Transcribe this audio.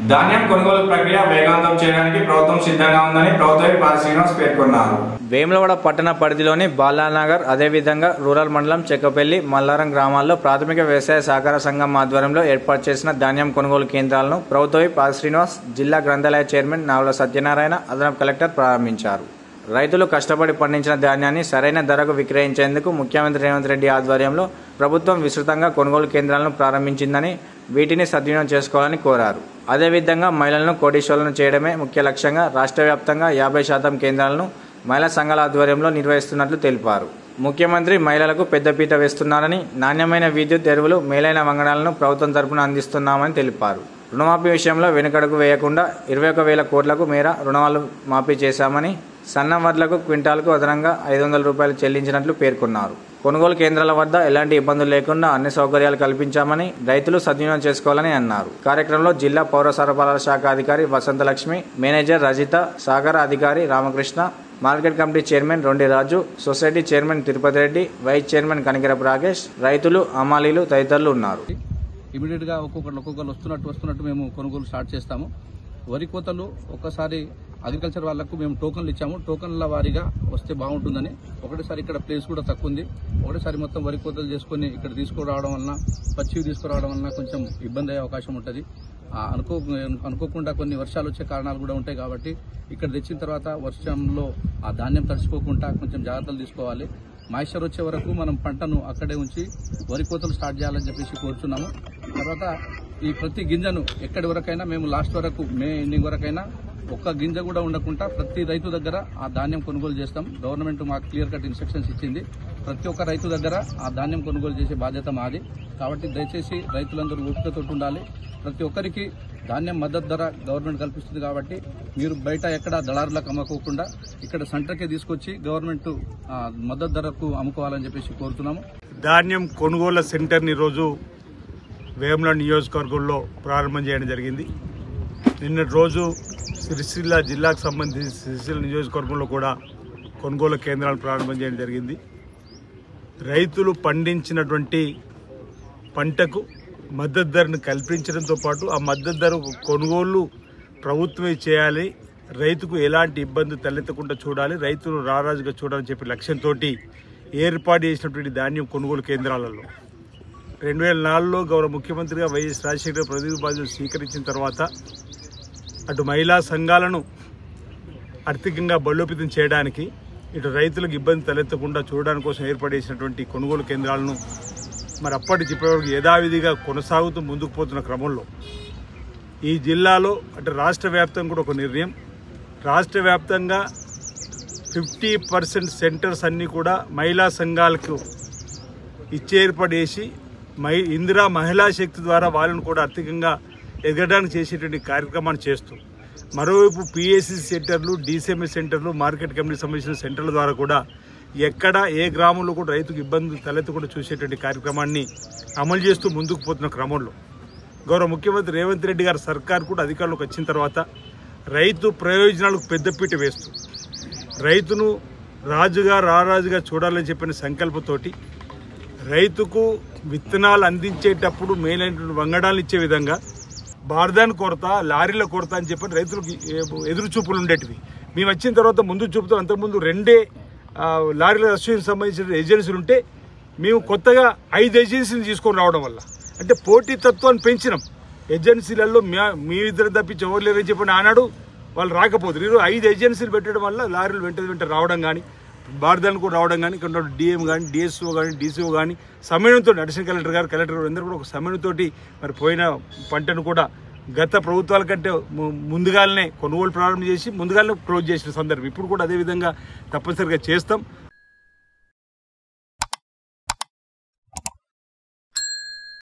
ధాన్యం కొనుగోలు ప్రక్రియ వేగవంతం చేయడానికి ప్రభుత్వం సిద్ధంగా ఉందని ప్రభుత్వ పాల్ శ్రీనివాస్ పేర్కొన్నారు. వేములవాడ పట్టణ పరిధిలోని బాలానగర్ అదేవిధంగా రూరల్ మండలం చెక్కపల్లి మల్లారం గ్రామాల్లో ప్రాథమిక వ్యవసాయ సహకార సంఘం ఆధ్వర్యంలో ఏర్పాటు చేసిన ధాన్యం కొనుగోలు కేంద్రాలను ప్రభుత్వ పాల్ శ్రీనివాస్, జిల్లా గ్రంథాలయ చైర్మన్ నావల సత్యనారాయణ, అదనపు కలెక్టర్ ప్రారంభించారు. రైతులు కష్టపడి పండించిన ధాన్యాన్ని సరైన ధరకు విక్రయించేందుకు ముఖ్యమంత్రి రేవంత్ రెడ్డి ఆధ్వర్యంలో ప్రభుత్వం విస్తృతంగా కొనుగోలు కేంద్రాలను ప్రారంభించిందని, వీటిని సద్వినియోగం చేసుకోవాలని కోరారు. అదేవిధంగా మహిళలను కోటీశ్వరులను చేయడమే ముఖ్య లక్ష్యంగా రాష్ట్ర వ్యాప్తంగా 50% కేంద్రాలను మహిళా సంఘాల ఆధ్వర్యంలో నిర్వహిస్తున్నట్లు తెలిపారు. ముఖ్యమంత్రి మహిళలకు పెద్దపీట వేస్తున్నారని, నాణ్యమైన విద్యుత్, ఎరువులు, మేలైన వంగడాలను ప్రభుత్వం తరపున అందిస్తున్నామని తెలిపారు. రుణమాఫీ విషయంలో వెనుకడుగు వేయకుండా 21,000 కోట్లకు మేర రుణాలు మాఫీ చేశామని, సన్నం వడ్లకు క్వింటాల్కు అదనంగా 500 రూపాయలు చెల్లించినట్లు పేర్కొన్నారు. కొనుగోలు కేంద్రాల వద్ద ఎలాంటి ఇబ్బందులు లేకుండా అన్ని సౌకర్యాలు కల్పించామని రైతులు సద్వినియోగం చేసుకోవాలని అన్నారు. కార్యక్రమంలో జిల్లా పౌర సరఫరాల శాఖ అధికారి వసంతలక్ష్మి, మేనేజర్ రజిత, సహకార అధికారి Ramakrishna, market committee chairman Rondi Raju, society chairman Tirupati Reddy, vice chairman Kanikarapu Rakesh, రైతులు, అమాలీలు తదితరులు ఉన్నారు. ఇమీడియట్ గా ఒక్కొక్కరు వస్తున్నట్టు మేము కొనుగోలు స్టార్ట్ చేస్తాము. వరి కోతలు ఒక్కసారి అగ్రికల్చర్ వాళ్లకు మేము టోకన్లు ఇచ్చాము. టోకన్ల వారీగా వస్తే బాగుంటుందని, ఒకటేసారి ఇక్కడ ప్లేస్ కూడా తక్కువ ఉంది. ఒకటేసారి మొత్తం వరి కోతలు చేసుకుని ఇక్కడ తీసుకురావడం వలన, పచ్చివి తీసుకురావడం వలన కొంచెం ఇబ్బంది అయ్యే అవకాశం ఉంటుంది. అనుకోకుండా కొన్ని వర్షాలు వచ్చే కారణాలు కూడా ఉంటాయి. కాబట్టి ఇక్కడ తెచ్చిన తర్వాత వర్షంలో ఆ ధాన్యం తడిసిపోకుండా కొంచెం జాగ్రత్తలు తీసుకోవాలి. మాయిశ్చర్ వచ్చే వరకు మనం పంటను అక్కడే ఉంచి వరి కోతలు స్టార్ట్ చేయాలని చెప్పేసి కోరుచున్నాము. తర్వాత ఈ ప్రతి గింజను ఎక్కడి వరకైనా మేము లాస్ట్ వరకు మే ఎండింగ్ వరకైనా ఒక్క గింజ కూడా ఉండకుండా ప్రతి రైతు దగ్గర ఆ ధాన్యం కొనుగోలు చేస్తాం. గవర్నమెంట్ మాకు క్లియర్ కట్ ఇన్స్ట్రక్షన్స్ ఇచ్చింది. ప్రతి ఒక్క రైతు దగ్గర ఆ ధాన్యం కొనుగోలు చేసే బాధ్యత మాది. కాబట్టి దయచేసి రైతులందరూ ఓపికతో ఉండాలి. ప్రతి ఒక్కరికి ధాన్యం మద్దతు ధర గవర్నమెంట్ కల్పిస్తుంది. కాబట్టి మీరు బయట ఎక్కడ దళారులకు అమ్ముకోకుండా ఇక్కడ సెంటర్కే తీసుకొచ్చి గవర్నమెంట్ మద్దతు ధరకు అమ్ముకోవాలని చెప్పేసి కోరుతున్నాము. ధాన్యం కొనుగోలు సెంటర్ని ఈరోజు వేములవాడ నియోజకవర్గంలో ప్రారంభం చేయడం జరిగింది. నిన్నటి రోజు సిరిసిల్ల జిల్లాకు సంబంధించి సిరిసిల్ల నియోజకవర్గంలో కూడా కొనుగోలు కేంద్రాలను ప్రారంభం చేయడం జరిగింది. రైతులు పండించినటువంటి పంటకు మద్దతు ధరను కల్పించడంతో పాటు ఆ మద్దతు ధర కొనుగోలు ప్రభుత్వమే చేయాలి, రైతుకు ఎలాంటి ఇబ్బంది తలెత్తకుండా చూడాలి, రైతులు రారాజుగా చూడాలని చెప్పి లక్ష్యంతో ఏర్పాటు చేసినటువంటి ధాన్యం కొనుగోలు కేంద్రాలలో 2004లో గౌరవ ముఖ్యమంత్రిగా వైఎస్ రాజశేఖర ప్రతినిధి బాధ్యతలు స్వీకరించిన తర్వాత అటు మహిళా సంఘాలను ఆర్థికంగా బలోపేతం చేయడానికి, ఇటు రైతులకు ఇబ్బంది తలెత్తకుండా చూడడానికి కోసం ఏర్పాటు చేసినటువంటి కొనుగోలు కేంద్రాలను మరి అప్పటి ఇప్పటివరకు యథావిధిగా కొనసాగుతూ ముందుకు పోతున్న క్రమంలో ఈ జిల్లాలో అంటే రాష్ట్ర వ్యాప్తంగా కూడా ఒక నిర్ణయం, రాష్ట్ర వ్యాప్తంగా 50% సెంటర్స్ అన్నీ కూడా మహిళా సంఘాలకు ఇచ్చే ఏర్పాటు చేసి ఇందిరా మహిళా శక్తి ద్వారా వాళ్ళను కూడా ఆర్థికంగా ఎదగడానికి చేసేటువంటి కార్యక్రమాన్ని చేస్తూ, మరోవైపు పిఎస్సి సెంటర్లు, డిసిఎంఎస్ సెంటర్లు, మార్కెట్ కమిటీకి సంబంధించిన సెంటర్ల ద్వారా కూడా ఎక్కడ ఏ గ్రామంలో కూడా రైతుకు ఇబ్బంది తలెత్తకుండా చూసేటువంటి కార్యక్రమాన్ని అమలు చేస్తూ ముందుకు పోతున్న క్రమంలో గౌరవ ముఖ్యమంత్రి రేవంత్ రెడ్డి గారి సర్కార్ కూడా అధికారంలోకి వచ్చిన తర్వాత రైతు ప్రయోజనాలకు పెద్దపీట వేస్తూ రైతును రారాజుగా చూడాలని చెప్పిన సంకల్పంతోటి రైతుకు విత్తనాలు అందించేటప్పుడు మేలైనటువంటి వంగడాలు ఇచ్చే విధంగా బార్దాన్ కొరత, లారీల కొరత అని చెప్పి రైతులకు ఎదురు చూపులు ఉండేటివి. మేము వచ్చిన తర్వాత ముందు చూపుతూ అంతకుముందు 2 లారీల అసోసియేషన్ సంబంధించిన ఏజెన్సీలు ఉంటే మేము కొత్తగా 5 ఏజెన్సీలు తీసుకొని రావడం వల్ల అంటే పోటీతత్వాన్ని పెంచినాం. ఏజెన్సీలలో మీ ఇద్దరు తప్పించి ఎవరు లేరని చెప్పిన ఆనాడు వాళ్ళు రాకపోతే ఈరోజు 5 ఏజెన్సీలు పెట్టడం వల్ల లారీలు వెంట రావడం కానీ, బార్దాన్ కూడా రావడం కానీ, ఇక్కడ డిఎం కానీ, డిఎస్ఓ కానీ, డీసీఓ కానీ సమన్వయంతో అడిషనల్ కలెక్టర్ గారు అందరూ కూడా ఒక సమన్వయంతో మరి పోయిన పంటను కూడా గత ప్రభుత్వాల కంటే ముందుగానే కొనుగోలు ప్రారంభం చేసి ముందుగానే క్లోజ్ చేసిన సందర్భం. ఇప్పుడు కూడా అదేవిధంగా తప్పనిసరిగా చేస్తాం.